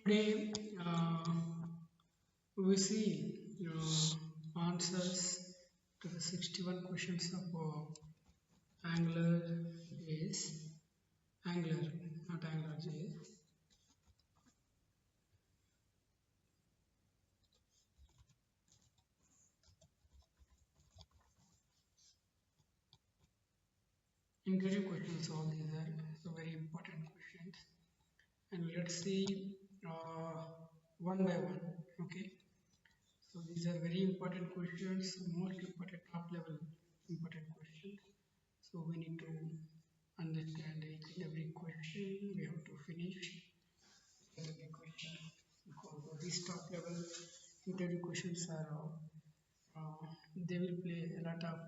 Today, we see answers to the 61 questions of Angular is Angular, not Angular JS. Interview questions, all these are so very important questions. And let's see one by one. Okay, so these are very important questions, most important top level important questions. So we need to understand each and every question. We have to finish every question because these top level interview questions are they will play a lot of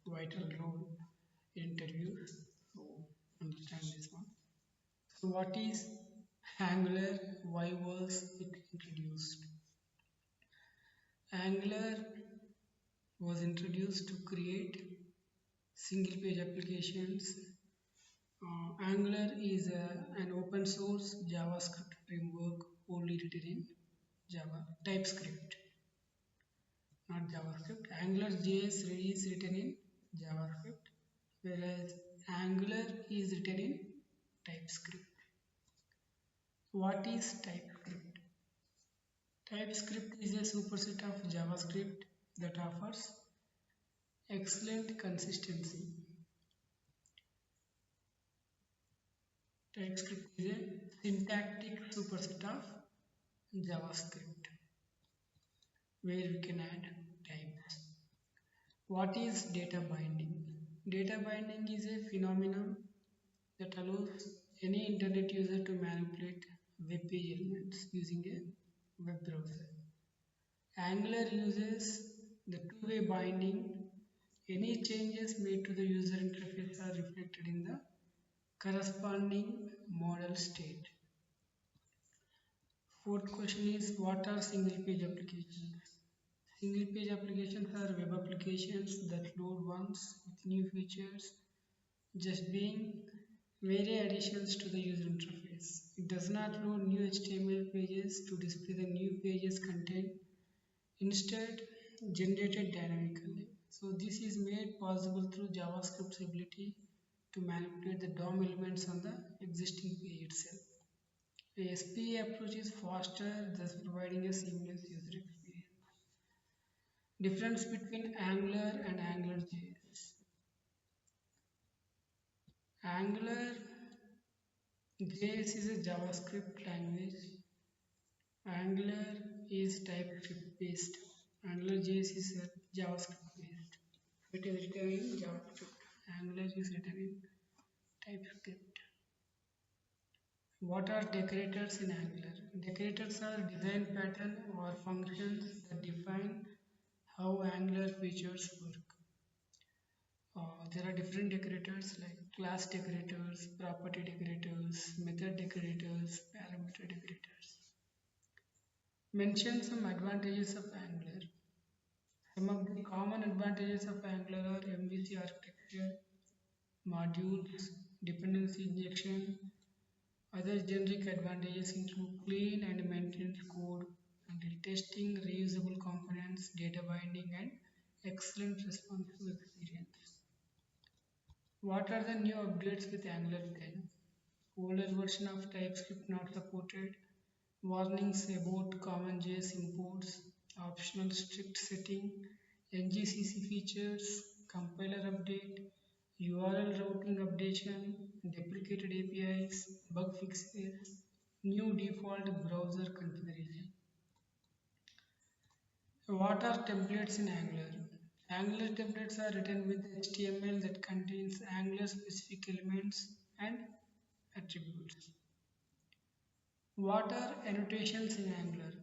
vital role in interviews. So understand this one. So what is Angular? Why was it introduced? Angular was introduced to create single page applications. Angular is an open source JavaScript framework only written in Java, TypeScript, not JavaScript. Angular JS is written in JavaScript, whereas Angular is written in TypeScript. What is TypeScript? TypeScript is a superset of JavaScript that offers excellent consistency. TypeScript is a syntactic superset of JavaScript where we can add types. What is data binding? Data binding is a phenomenon that allows any internet user to manipulate web page elements using a web browser. Angular uses the two-way binding. Any changes made to the user interface are reflected in the corresponding model state. Fourth question is, what are single page applications? Single page applications are web applications that load once with new features, just being very additions to the user interface. It does not load new HTML pages to display the new pages content, instead generated dynamically. So this is made possible through JavaScript's ability to manipulate the DOM elements on the existing page itself. The SPA approach is faster, thus providing a seamless user experience. Difference between Angular and AngularJS. AngularJS is a JavaScript language. Angular is TypeScript based. AngularJS is a JavaScript based. It is written in JavaScript. Angular is written in TypeScript. What are decorators in Angular? Decorators are design pattern or functions that define how Angular features work. There are different decorators like class decorators, property decorators, method decorators, parameter decorators. Mention some advantages of Angular. Some of the common advantages of Angular are MVC architecture, modules, dependency injection. Other generic advantages include clean and maintained code, and testing, reusable components, data binding, and excellent responsive experience. What are the new updates with Angular 10? Older version of TypeScript not supported, warnings about common JS imports, optional strict setting, NGCC features, compiler update, URL routing updation, deprecated APIs, bug fixes, new default browser configuration. What are templates in Angular? Angular templates are written with HTML that contains Angular specific elements and attributes. What are annotations in Angular?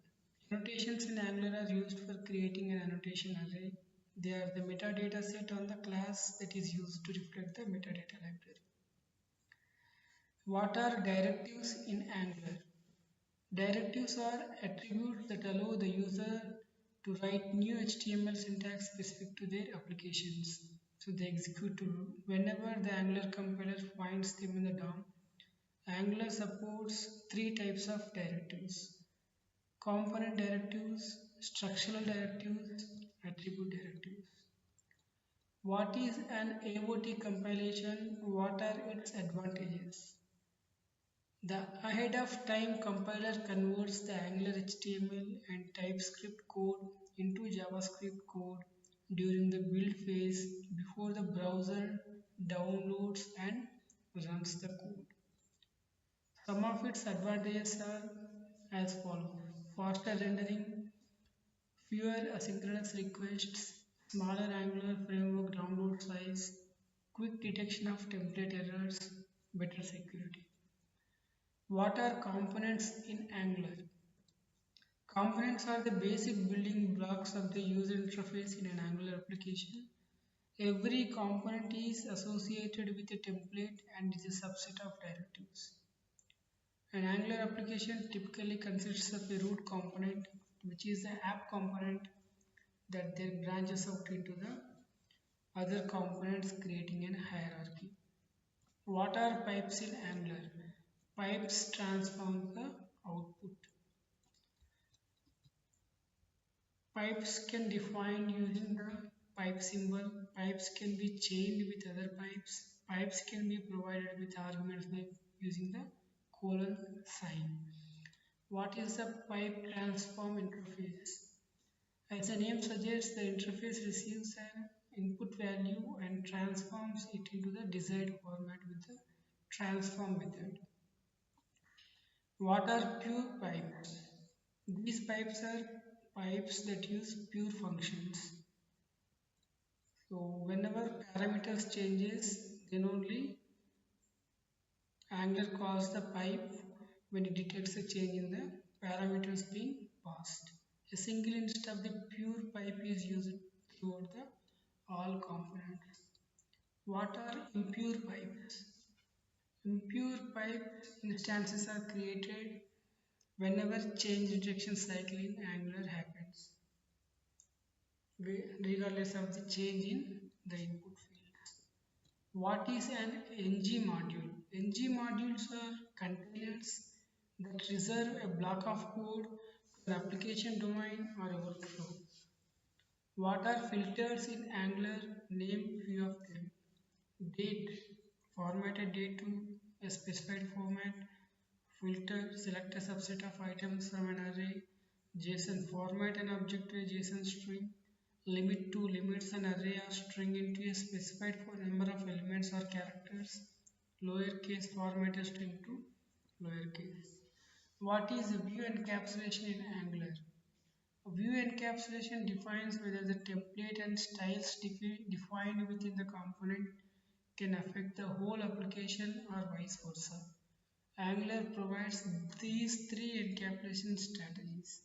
Annotations in Angular are used for creating an annotation array. They are the metadata set on the class that is used to reflect the metadata library. What are directives in Angular? Directives are attributes that allow the user to write new HTML syntax specific to their applications. So they execute whenever the Angular compiler finds them in the DOM. Angular supports three types of directives: component directives, structural directives, attribute directives. What is an AOT compilation? What are its advantages? The ahead of time compiler converts the Angular HTML and TypeScript code into JavaScript code during the build phase before the browser downloads and runs the code. Some of its advantages are as follows: faster rendering, fewer asynchronous requests, smaller Angular framework download size, quick detection of template errors, better security. What are components in Angular? Components are the basic building blocks of the user interface in an Angular application. Every component is associated with a template and is a subset of directives. An Angular application typically consists of a root component, which is the app component that then branches out into the other components, creating a hierarchy. What are pipes in Angular? Pipes transform the output. Pipes can define using the pipe symbol. Pipes can be chained with other pipes. Pipes can be provided with arguments by using the colon sign. What is the pipe transform interface? As the name suggests, the interface receives an input value and transforms it into the desired format with the transform method. What are pure pipes? These pipes are pipes that use pure functions. So whenever parameters changes, then only Angular calls the pipe when it detects a change in the parameters being passed. A single instance of the pure pipe is used throughout the all components. What are impure pipes? Impure pipe instances are created whenever change injection cycle in Angular happens, regardless of the change in the input fields. What is an ng module? Ng modules are containers that reserve a block of code for application domain or a workflow. What are filters in Angular? Name few of them. Date, format a date to a specified format. Filter, select a subset of items from an array. JSON, format an object to a JSON string. Limit to, limits an array or string into a specified number of elements or characters. Lowercase, format a string to lowercase. What is view encapsulation in Angular? View encapsulation defines whether the template and styles defined within the component can affect the whole application or vice versa. Angular provides these three encapsulation strategies.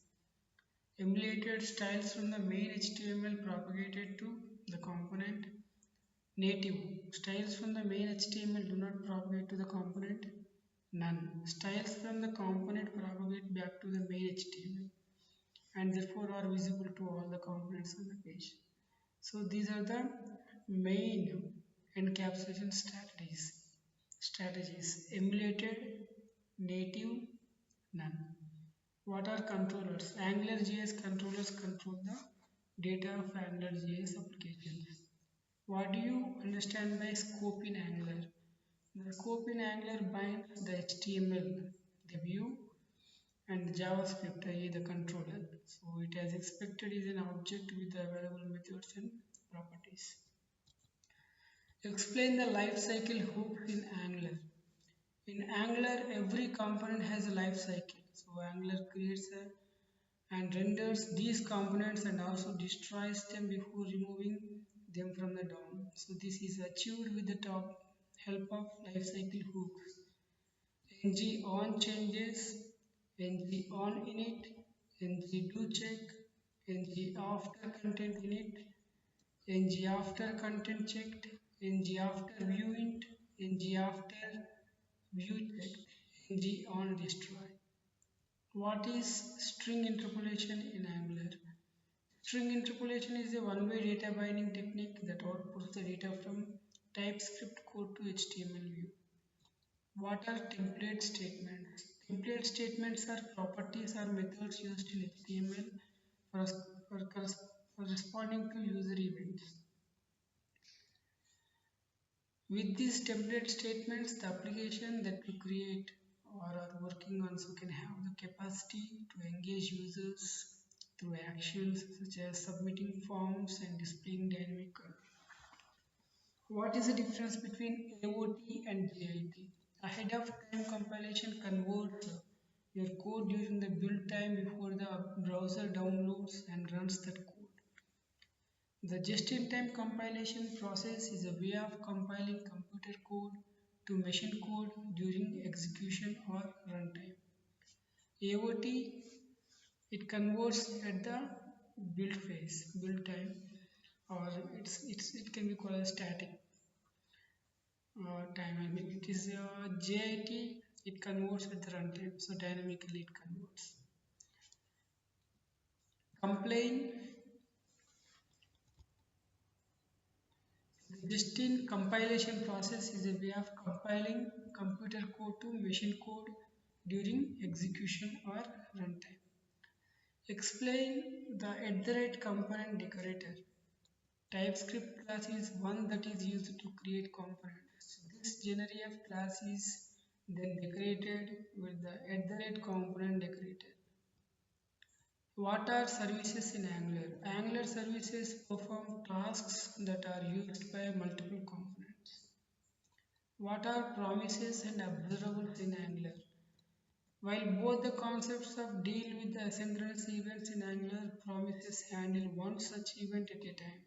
Emulated styles from the main HTML propagated to the component. Native styles from the main HTML do not propagate to the component. None. Styles from the component propagate back to the main HTML and therefore are visible to all the components on the page. So these are the main encapsulation strategies: emulated, native, none. What are controllers? AngularJS controllers control the data of AngularJS applications. What do you understand by scope in Angular? The scope in Angular binds the HTML, the view, and the JavaScript, i.e. the controller. So it as expected is an object with the available methods and properties. Explain the lifecycle hooks in Angular. In Angular, every component has a life cycle. So Angular creates and renders these components and also destroys them before removing them from the DOM. So this is achieved with the top help of lifecycle hooks. ng on changes, ng on init, ng do check, ng after content init, ng after content checked, ng after view int, ng after view checked, ng on destroy. What is string interpolation in Angular? String interpolation is a one-way data binding technique that outputs the data from TypeScript code to HTML view. What are template statements? Template statements are properties or methods used in HTML for, for responding to user events. With these template statements, the application that we create or are working on so can have the capacity to engage users through actions such as submitting forms and displaying dynamic content. What is the difference between AOT and JIT? Ahead of time compilation converts your code during the build time before the browser downloads and runs that code. The just-in-time compilation process is a way of compiling computer code to machine code during execution or runtime. AOT, it converts at the build phase, build time, or it can be called as static time. I mean, it is JIT, it converts at the runtime, so dynamically it converts. Compline, the just-in compilation process is a way of compiling computer code to machine code during execution or runtime. Explain the component decorator. TypeScript class is one that is used to create components. This generary of class is then decorated with the component decorator. What are services in Angular? Angular services perform tasks that are used by multiple components. What are promises and observables in Angular? While both the concepts of deal with the asynchronous events in Angular, promises handle one such event at a time.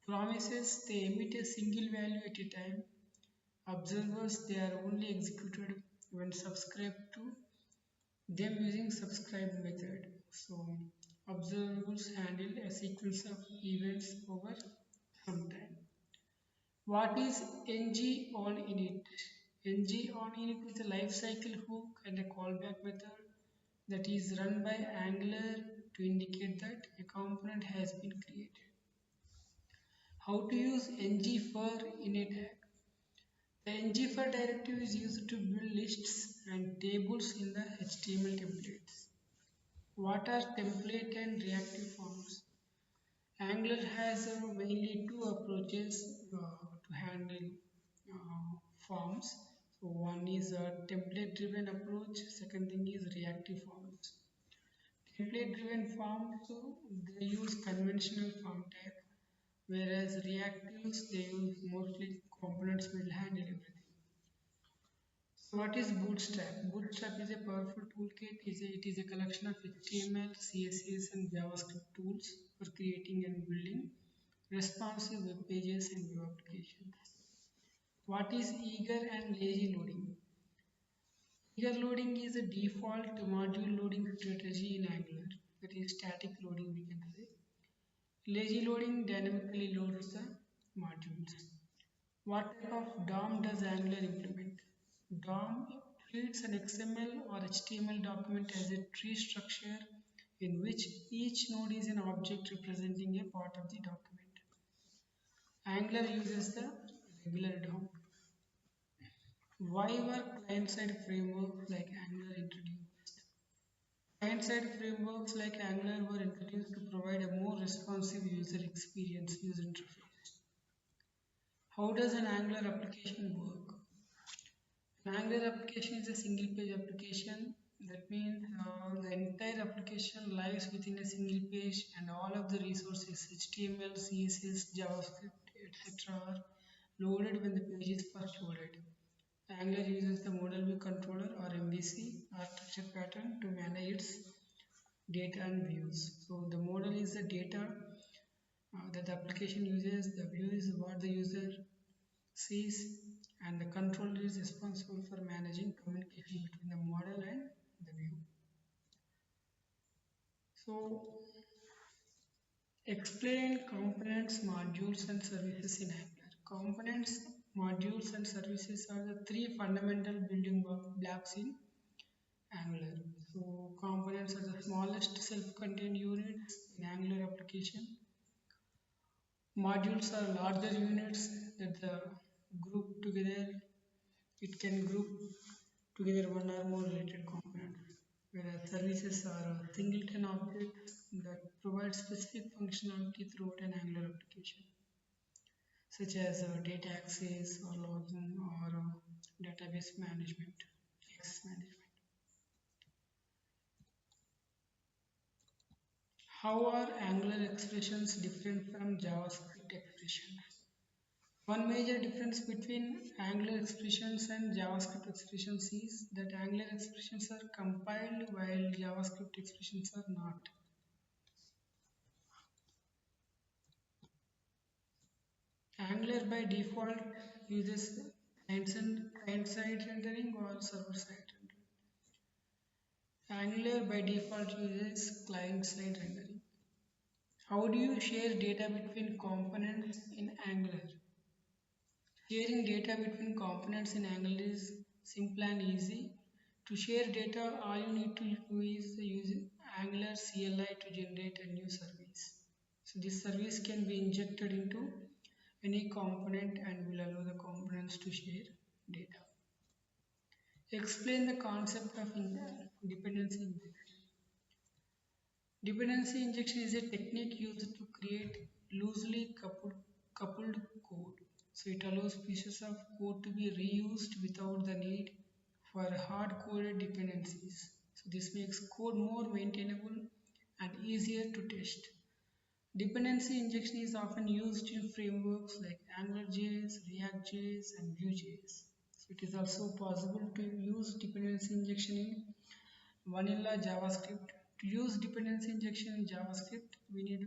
Promises, they emit a single value at a time. Observers, they are only executed when subscribed to them using subscribe method. So observables handle a sequence of events over some time. What is ng on init? Ng on init is a lifecycle hook and a callback method that is run by Angular to indicate that a component has been created. How to use ng for init? The ng for directive is used to build lists and tables in the HTML templates. What are template and reactive forms? Angular has mainly two approaches to handle forms. So one is a template driven approach, second thing is reactive forms. Template driven forms, so they use conventional form type, whereas reactives they use mostly components will handle everything. So what is Bootstrap? Bootstrap is a powerful toolkit. It is a collection of HTML, CSS, and JavaScript tools for creating and building responsive web pages and web applications. What is eager and lazy loading? Eager loading is a default module loading strategy in Angular. That is static loading, we can say. Lazy loading dynamically loads the modules. What type of DOM does Angular implement? DOM treats an XML or HTML document as a tree structure in which each node is an object representing a part of the document. Angular uses the regular DOM. Why were client-side frameworks like Angular introduced? Client-side frameworks like Angular were introduced to provide a more responsive user experience, user interface. How does an Angular application work? An Angular application is a single page application. That means the entire application lies within a single page and all of the resources HTML, CSS, JavaScript, etc. are loaded when the page is first loaded. Angular uses the model view controller or MVC architecture pattern to manage its data and views. So the model is the data that the application uses, the view is what the user sees, and the controller is responsible for managing communication between the model and the view. So explain components, modules and services in Angular. Components, modules and services are the three fundamental building blocks in Angular. So components are the smallest self-contained units in Angular application. Modules are larger units that the group together It can group together one or more related components, whereas services are a singleton object that provides specific functionality throughout an Angular application, such as data access or logging or database management, access management. How are Angular expressions different from JavaScript expressions? One major difference between Angular expressions and JavaScript expressions is that Angular expressions are compiled while JavaScript expressions are not. Angular by default uses client-side rendering or server-side rendering. Angular by default uses client-side rendering. How do you share data between components in Angular? Sharing data between components in Angular is simple and easy. To share data, all you need to do is use Angular CLI to generate a new service. So this service can be injected into any component and will allow the components to share data. Explain the concept of dependency injection. Dependency injection is a technique used to create coupled code. So it allows pieces of code to be reused without the need for hard-coded dependencies. So this makes code more maintainable and easier to test. Dependency injection is often used in frameworks like AngularJS, React.js, and Vue.js. So it is also possible to use dependency injection in vanilla JavaScript. To use dependency injection in JavaScript, we need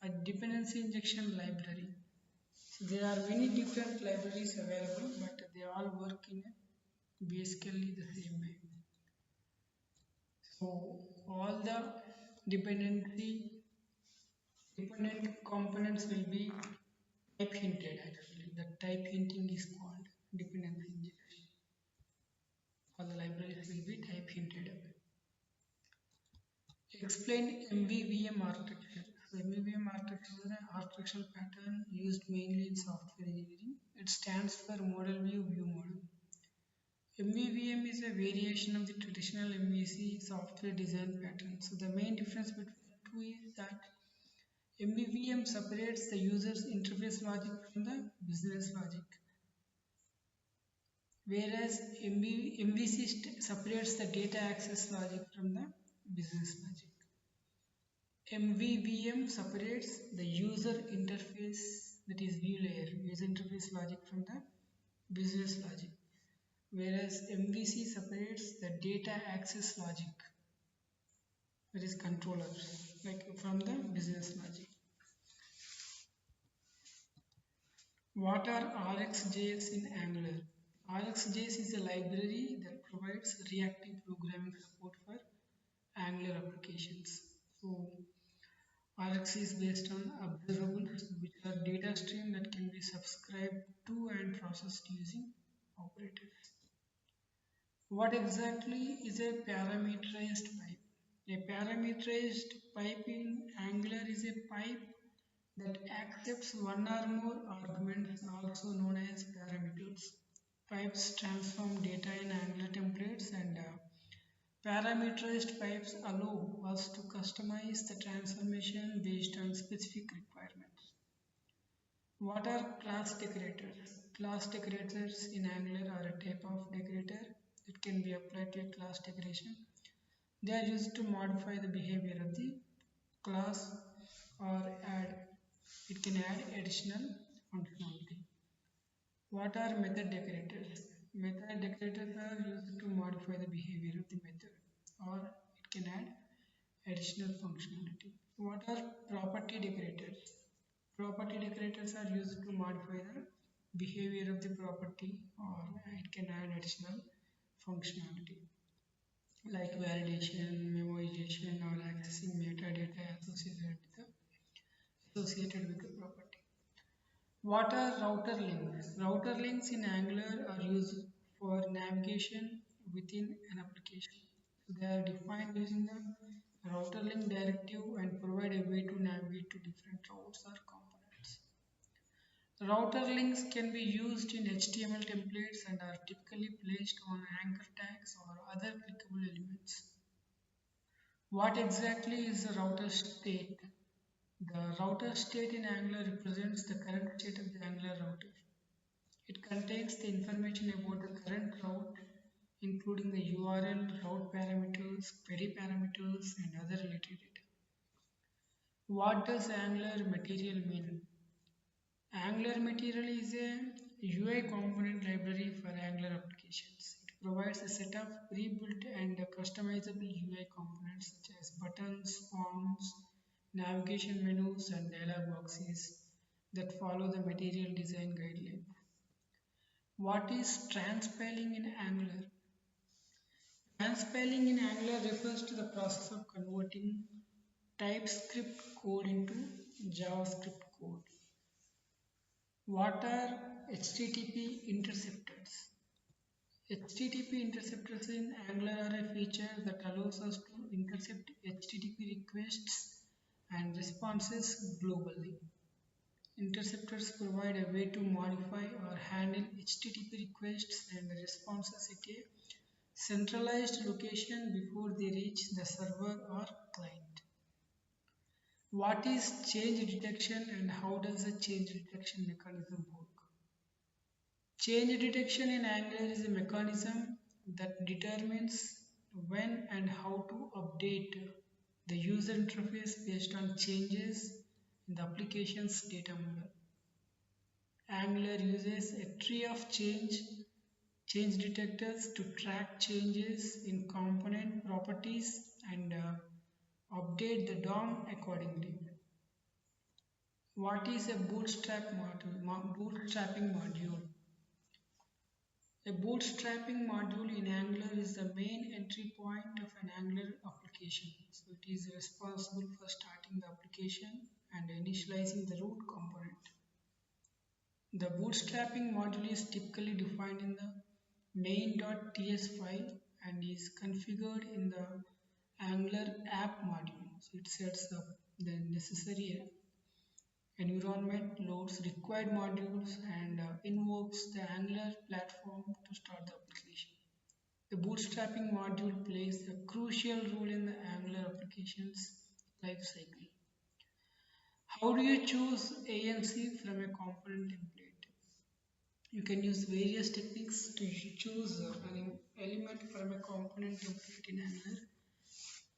a dependency injection library. So there are many different libraries available, but they all work in basically the same way. So all the dependency dependent components will be type hinted actually. The type hinting is called dependency injection. All the libraries will be type hinted. Explain MVVM architecture. So MVVM architecture is an architectural pattern used mainly in software engineering. It stands for Model View Model. MVVM is a variation of the traditional MVC software design pattern. So the main difference between the two is that MVVM separates the user's interface logic from the business logic, whereas MVC separates the data access logic from the business logic. MVVM separates the user interface, that is view layer, user interface logic from the business logic, whereas MVC separates the data access logic, that is controllers, like from the business logic. What are RxJS in Angular? RxJS is a library that provides reactive programming support for Angular applications. So Rx is based on observables, which are data stream that can be subscribed to and processed using operators. What exactly is a parameterized pipe? A parameterized pipe in Angular is a pipe that accepts one or more arguments, also known as parameters. Pipes transform data in Angular templates, and parameterized pipes allow us to customize the transformation based on specific requirements. What are class decorators? Class decorators in Angular are a type of decorator that can be applied to a class decoration. They are used to modify the behavior of the class or it can add additional functionality. What are method decorators? Method decorators are used to modify the behavior of the method or it can add additional functionality. What are property decorators? Property decorators are used to modify the behavior of the property or it can add additional functionality like validation, memoization or accessing metadata associated with the property. What are router links? Router links in Angular are used for navigation within an application. So they are defined using the router link directive and provide a way to navigate to different routes or components. Router links can be used in HTML templates and are typically placed on anchor tags or other clickable elements. What exactly is the router state? The router state in Angular represents the current state of the Angular router. It contains the information about the current route, including the URL, route parameters, query parameters, and other related data. What does Angular material mean? Angular material is a UI component library for Angular applications. It provides a set of pre-built and customizable UI components such as buttons, forms, navigation menus, and dialog boxes that follow the material design guideline. What is transpiling in Angular? Transpiling in Angular refers to the process of converting TypeScript code into JavaScript code. What are HTTP interceptors? HTTP interceptors in Angular are a feature that allows us to intercept HTTP requests and responses globally. Interceptors provide a way to modify or handle HTTP requests and responses at a centralized location before they reach the server or client. What is change detection and how does the change detection mechanism work? Change detection in Angular is a mechanism that determines when and how to update the user interface based on changes in the application's data model. Angular uses a tree of change detectors to track changes in component properties and update the DOM accordingly. What is a bootstrapping module? A bootstrapping module in Angular is the main entry point of an Angular application. So it is responsible for starting the application and initializing the root component. The bootstrapping module is typically defined in the main.ts file and is configured in the Angular app module. So it sets up the necessary environment, loads required modules, and invokes the Angular platform to start the application. The bootstrapping module plays a crucial role in the Angular application's lifecycle. How do you choose ANC from a component template? You can use various techniques to choose an element from a component template in Angular.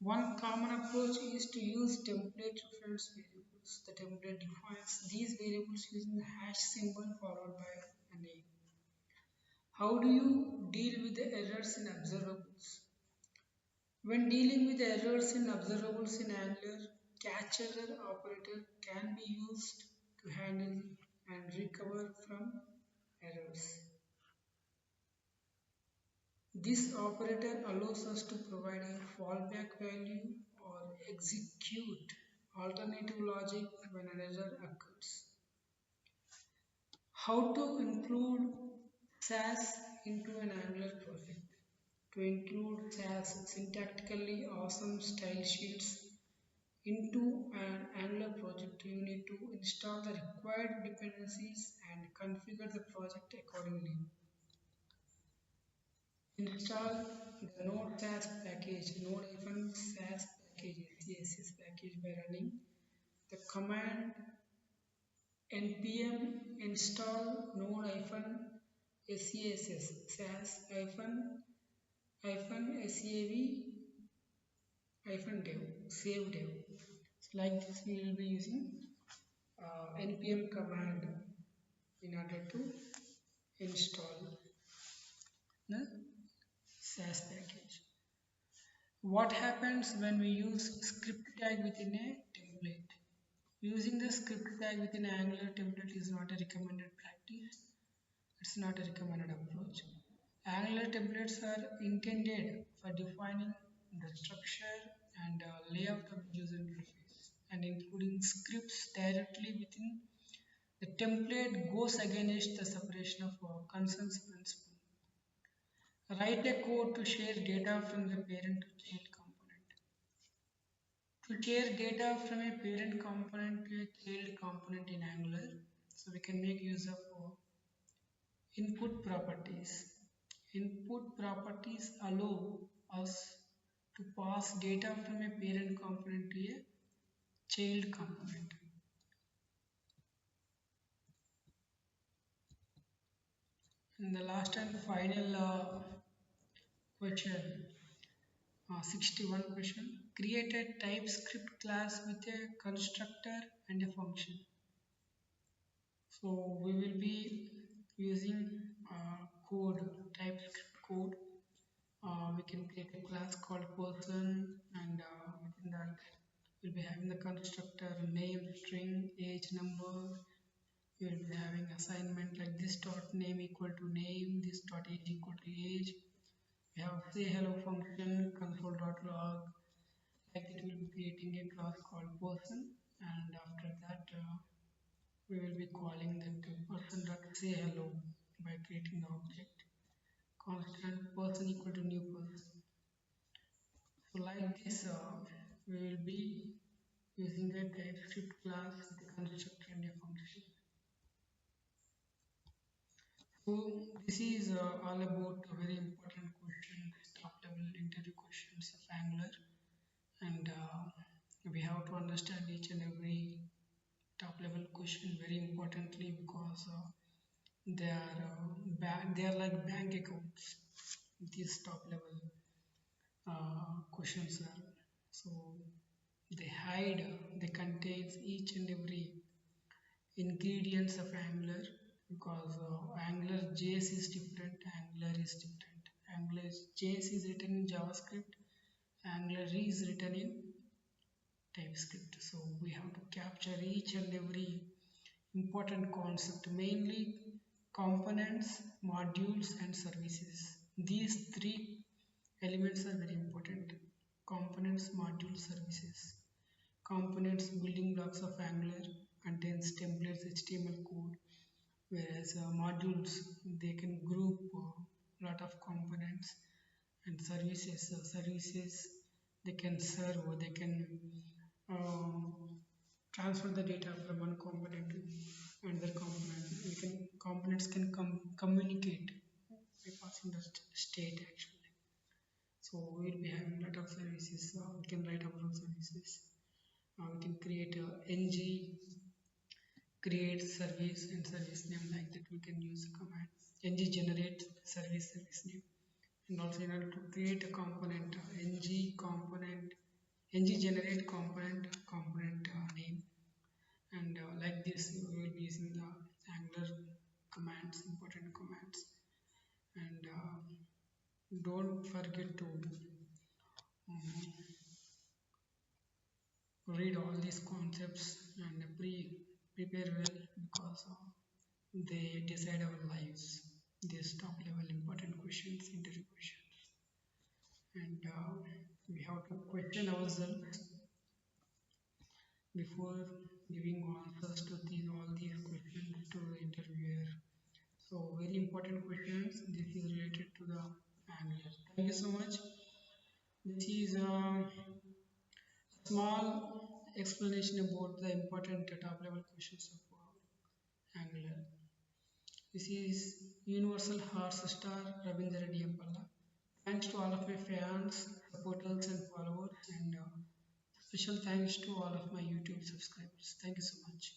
One common approach is to use template reference variables. The template defines these variables using the hash symbol followed by a name. How do you deal with the errors in observables? When dealing with errors in observables in Angular, catch error operator can be used to handle and recover from errors. This operator allows us to provide a fallback value or execute alternative logic when an error occurs. How to include SAS into an Angular project? To include SAS syntactically awesome style sheets into an Angular project, you need to install the required dependencies and configure the project accordingly. Install the node SAS package, node-SAS package, SASS package by running the command npm install node-sass sav-dev save dev. So like this we will be using npm command in order to install the SAS package. What happens when we use script tag within a template? Using the script tag within an Angular template is not a recommended practice. It's not a recommended approach. Angular templates are intended for defining the structure and layout of the user interface, and including scripts directly within the template goes against the separation of concerns principle. Write a code to share data from the parent to child component. To share data from a parent component to a child component in Angular, So we can make use of input properties. Input properties allow us to pass data from a parent component to a child component. And the last and final question, 61 question. Create a TypeScript class with a constructor and a function. So we will be using code, TypeScript code. We can create a class called person, and within that we'll be having the constructor name, string, age, number. We will be having assignment like this dot name equal to name, this dot age equal to age. We have say hello function, console.log. Like it will be creating a class called person, and after that we will be calling that person.say hello by creating the object constant person equal to new person. So like this, we will be using a TypeScript class with a constructor and a function. So this is all about a very important questions, top level interview questions of Angular, and we have to understand each and every top level question very importantly because they are they are like bank accounts. These top level questions are so they hide, they contains each and every ingredients of Angular because Angular JS is different, Angular is different. Angular JS is written in JavaScript, Angular is written in TypeScript. So we have to capture each and every important concept, mainly components, modules, and services. These three elements are very important. Components, modules, services. Components, building blocks of Angular, contains templates, HTML code, whereas modules, they can group a lot of components, and services, services, they can serve, or they can um, transfer the data from one component to another component. We can components can communicate by passing the state actually. So we will be having a lot of services. We can write our own services. We can create a ng create service and service name, like that we can use the command ng generate service name. And also in order to create a component, ng component ng generate component name, and like this we will be using the Angular commands, important commands. And don't forget to read all these concepts and prepare well because they decide our lives. These top level important questions, interview questions, and we have to question ourselves before giving answers to all these questions to the interviewer. So very important questions. This is related to the Angular. Thank you so much. This is a small explanation about the important top level questions of Angular. This is Universal Hearts Star Ravindar Reddy Yampalla. Thanks to all of my fans, supporters, and followers, and special thanks to all of my YouTube subscribers. Thank you so much.